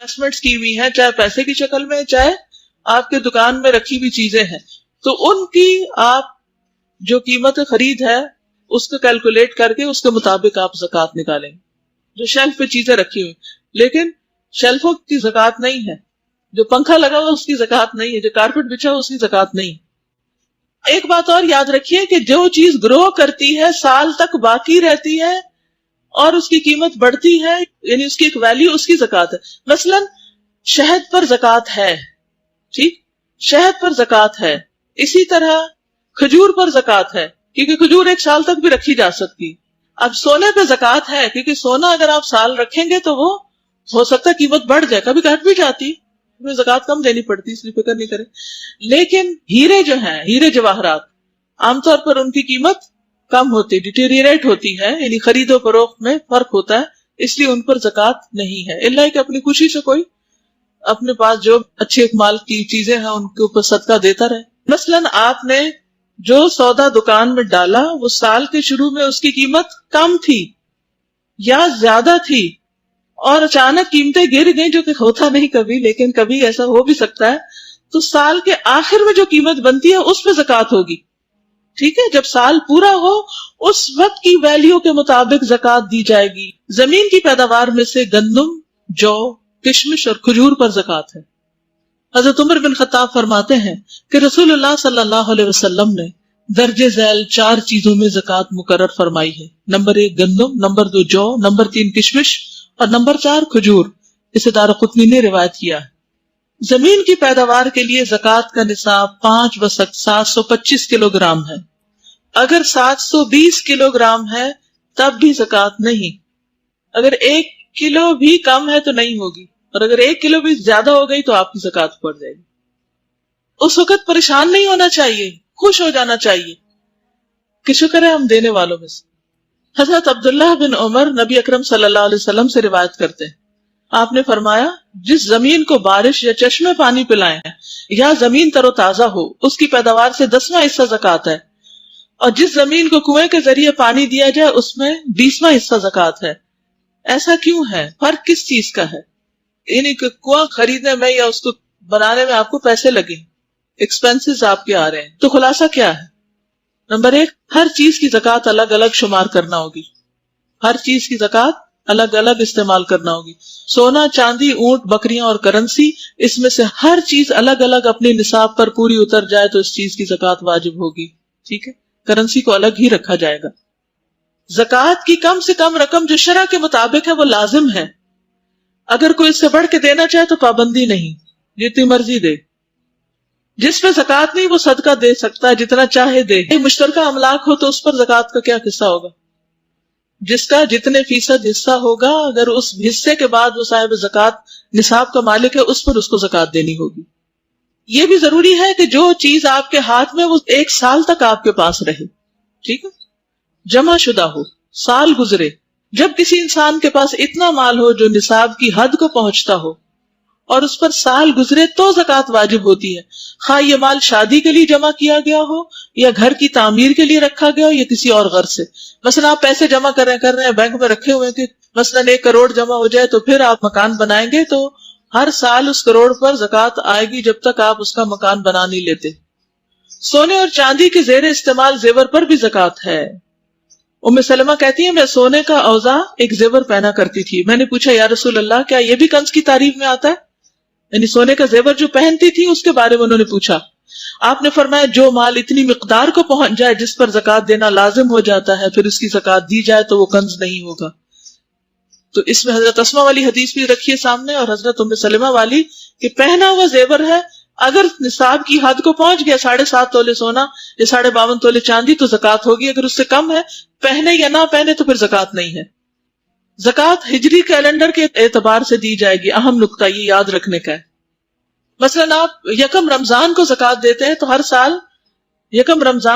Investments کی ہوئی ہیں، چاہے پیسے کی شکل میں، چاہے آپ کے دکان میں رکھی ہوئی چیزیں ہیں، تو ان کی آپ جو قیمت خرید ہے اس کو کیلکولیٹ کر کے اس کے مطابق آپ زکوٰۃ نکالیں گے. جو شیلف پہ چیزیں رکھی ہوئی، لیکن شیلفوں کی زکوٰۃ نہیں ہے، جو پنکھا لگا ہوا اس کی زکوٰۃ نہیں ہے، جو کارپیٹ بچھا ہوا اس کی زکوٰۃ نہیں. ایک بات اور یاد رکھیے کہ جو چیز گرو کرتی ہے، سال تک باقی رہتی ہے اور اس کی قیمت بڑھتی ہے، یعنی اس کی ایک ویلیو، اس کی زکوٰۃ ہے. مثلا شہد پر زکوٰۃ ہے، ٹھیک، شہد پر زکوٰۃ ہے. اسی طرح کھجور پر زکوٰۃ ہے، کیونکہ کھجور ایک سال تک بھی رکھی جا سکتی. اب سونے پہ زکوٰۃ ہے، کیونکہ سونا اگر آپ سال رکھیں گے تو وہ ہو سکتا ہے قیمت بڑھ جائے، کبھی گھٹ بھی جاتی، زکوٰۃ کم دینی پڑتی، اس لیے فکر نہیں کریں. لیکن ہیرے جو ہیں، ہیرے جواہرات، عام طور پر ان کی قیمت کم ہوتی، ڈیٹیریٹ ہوتی ہے، یعنی خرید و فروخت میں فرق ہوتا ہے، اس لیے ان پر زکوٰۃ نہیں ہے، الا کہ اپنی خوشی سے کوئی اپنے پاس جو اچھے مال کی چیزیں ہیں ان کے اوپر صدقہ دیتا رہے. مثلاً آپ نے جو سودا دکان میں ڈالا وہ سال کے شروع میں اس کی قیمت کم تھی یا زیادہ تھی، اور اچانک قیمتیں گر گئیں، جو کہ ہوتا نہیں کبھی، لیکن کبھی ایسا ہو بھی سکتا ہے، تو سال کے آخر میں جو قیمت بنتی ہے اس پہ زکوٰۃ ہوگی. ٹھیک ہے، جب سال پورا ہو اس وقت کی ویلیو کے مطابق زکوٰۃ دی جائے گی. زمین کی پیداوار میں سے گندم، جو، کشمش اور کھجور پر زکوٰۃ ہے. حضرت عمر بن خطاب فرماتے ہیں کہ رسول اللہ صلی اللہ علیہ وسلم نے درج ذیل 4 چیزوں میں زکوٰۃ مقرر فرمائی ہے. نمبر 1 گندم، نمبر 2 جو، نمبر 3 کشمش اور نمبر 4 کھجور. اسے دارقطنی نے روایت کیا ہے. زمین کی پیداوار کے لیے زکوٰۃ کا نصاب 5 وسق 725 کلو گرام ہے. اگر 720 کلو گرام ہے تب بھی زکوٰۃ نہیں. اگر 1 کلو بھی کم ہے تو نہیں ہوگی، اور اگر 1 کلو بھی زیادہ ہو گئی تو آپ کی زکوٰۃ پڑ جائے گی. اس وقت پریشان نہیں ہونا چاہیے، خوش ہو جانا چاہیے کہ شکر ہے ہم دینے والوں میں سے. حضرت عبداللہ بن عمر نبی اکرم صلی اللہ علیہ وسلم سے روایت کرتے ہیں، آپ نے فرمایا جس زمین کو بارش یا چشمے پانی پلائے ہیں یا زمین تر و تازہ ہو اس کی پیداوار سے 10واں حصہ زکوٰۃ ہے، اور جس زمین کو کنویں کے ذریعے پانی دیا جائے اس میں 20واں حصہ زکوٰۃ ہے. ایسا کیوں ہے؟ فرق کس چیز کا ہے؟ یعنی کہ کنواں خریدنے میں یا اس کو بنانے میں آپ کو پیسے لگے، ایکسپینسز آپ کے آ رہے ہیں. تو خلاصہ کیا ہے؟ نمبر 1، ہر چیز کی زکوٰۃ الگ الگ شمار کرنا ہوگی، ہر چیز کی زکوٰۃ الگ الگ استعمال کرنا ہوگی. سونا، چاندی، اونٹ، بکریاں اور کرنسی، اس میں سے ہر چیز الگ الگ اپنے نصاب پر پوری اتر جائے تو اس چیز کی زکوٰۃ واجب ہوگی. ٹھیک ہے، کرنسی کو الگ ہی رکھا جائے گا. زکوٰۃ کی کم سے کم رقم جو شرع کے مطابق ہے وہ لازم ہے. اگر کوئی اس سے بڑھ کے دینا چاہے تو پابندی نہیں، جتنی مرضی دے. جس پہ زکوٰۃ نہیں وہ صدقہ دے سکتا ہے، جتنا چاہے دے. مشترکہ املاک ہو تو اس پر زکوٰۃ کا کیا قصہ ہوگا؟ جس کا جتنے فیصد حصہ ہوگا، اگر اس حصے کے بعد وہ صاحب زکوٰۃ نصاب کا مالک ہے اس پر اس کو زکوٰۃ دینی ہوگی. یہ بھی ضروری ہے کہ جو چیز آپ کے ہاتھ میں وہ 1 سال تک آپ کے پاس رہے. ٹھیک ہے، جمع شدہ ہو، سال گزرے. جب کسی انسان کے پاس اتنا مال ہو جو نصاب کی حد کو پہنچتا ہو اور اس پر سال گزرے تو زکوٰۃ واجب ہوتی ہے، خواہ یہ مال شادی کے لیے جمع کیا گیا ہو یا گھر کی تعمیر کے لیے رکھا گیا ہو یا کسی اور غرض سے. مثلا آپ پیسے جمع کر رہے ہیں بینک میں رکھے ہوئے کہ مثلا 1 کروڑ جمع ہو جائے تو پھر آپ مکان بنائیں گے، تو ہر سال اس کروڑ پر زکوٰۃ آئے گی جب تک آپ اس کا مکان بنا نہیں لیتے. سونے اور چاندی کے زیر استعمال زیور پر بھی زکوٰۃ ہے. ام سلمہ کہتی ہیں میں سونے کا اوزا ایک زیور پہنا کرتی تھی. میں نے پوچھا یا رسول اللہ کیا یہ بھی کنز کی تعریف میں آتا ہے؟ یعنی سونے کا زیور جو پہنتی تھی اس کے بارے میں انہوں نے پوچھا. آپ نے فرمایا جو مال اتنی مقدار کو پہنچ جائے جس پر زکوٰۃ دینا لازم ہو جاتا ہے پھر اس کی زکوٰۃ دی جائے تو وہ کنز نہیں ہوگا. تو اس میں حضرت اسماء والی حدیث بھی رکھیے سامنے اور حضرت ام سلمہ والی کہ پہنا ہوا زیور ہے، اگر نصاب کی حد کو پہنچ گیا 7.5 تولے سونا یا 52.5 تولے چاندی تو زکوٰۃ ہوگی. اگر اس سے کم ہے، پہنے یا نہ پہنے تو پھر زکوٰۃ نہیں ہے. زکوٰۃ ہجری کیلنڈر کے اعتبار سے دی جائے گی. اہم نقطہ یہ یاد رکھنے کا ہے. مثلا آپ 1 رمضان کو زکوٰۃ دیتے ہیں تو ہر سال 1 رمضان